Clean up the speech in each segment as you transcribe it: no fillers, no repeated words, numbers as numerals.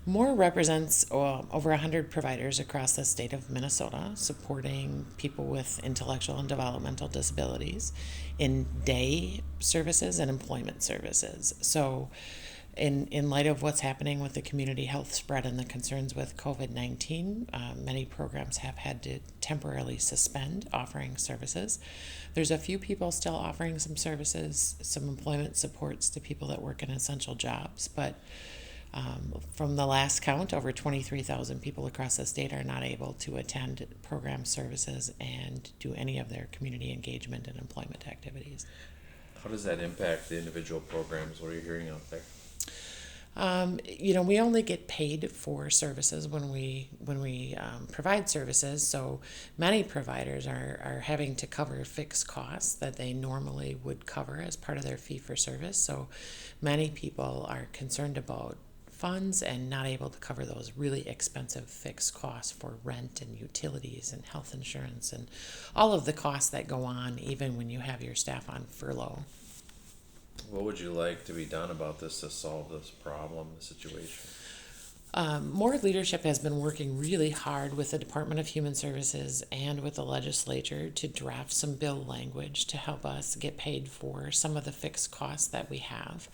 More represents over 100 providers across the state of Minnesota supporting people with intellectual and developmental disabilities in day services and employment services. So, in light of what's happening with the community health spread and the concerns with COVID 19, many programs have had to temporarily suspend offering services. There's a few people still offering some services, some employment supports to people that work in essential jobs, but from the last count, over 23,000 people across the state are not able to attend program services and do any of their community engagement and employment activities. How does that impact the individual programs? What are you hearing out there? We only get paid for services when we provide services. So many providers are having to cover fixed costs that they normally would cover as part of their fee for service. So many people are concerned about funds and not able to cover those really expensive fixed costs for rent and utilities and health insurance and all of the costs that go on even when you have your staff on furlough. What would you like to be done about this to solve this problem, the situation? More leadership has been working really hard with the Department of Human Services and with the legislature to draft some bill language to help us get paid for some of the fixed costs that we have.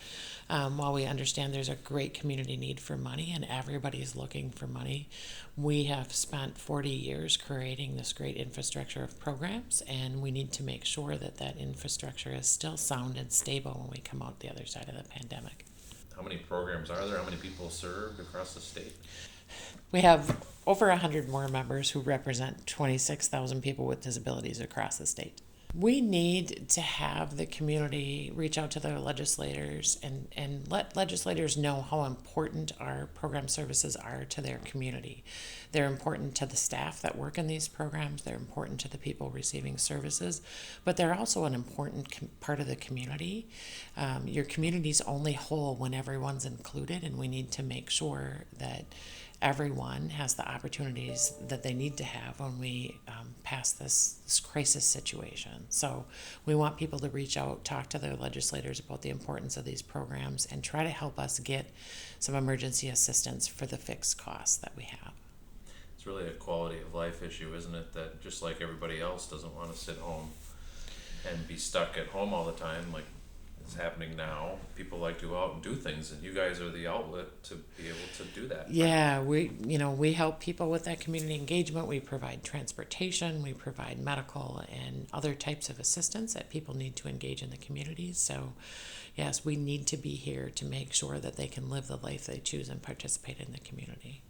While we understand there's a great community need for money and everybody's looking for money, we have spent 40 years creating this great infrastructure of programs, and we need to make sure that that infrastructure is still sound and stable when we come out the other side of the pandemic. How many programs are there? How many people served across the state? We have over 100 more members who represent 26,000 people with disabilities across the state. We need to have the community reach out to their legislators and let legislators know how important our program services are to their community. They're important to the staff that work in these programs, they're important to the people receiving services, but they're also an important part of the community. Your community's only whole when everyone's included, and we need to make sure that everyone has the opportunities that they need to have when we pass this crisis situation. So we want people to reach out, talk to their legislators about the importance of these programs, and try to help us get some emergency assistance for the fixed costs that we have. It's really a quality of life issue, isn't it? That just like everybody else doesn't want to sit home and be stuck at home all the time, like it's happening now. People like to go out and do things, and you guys are the outlet to be able to do that. Yeah, we help people with that community engagement. We provide transportation, we provide medical and other types of assistance that people need to engage in the communities. So, yes, we need to be here to make sure that they can live the life they choose and participate in the community.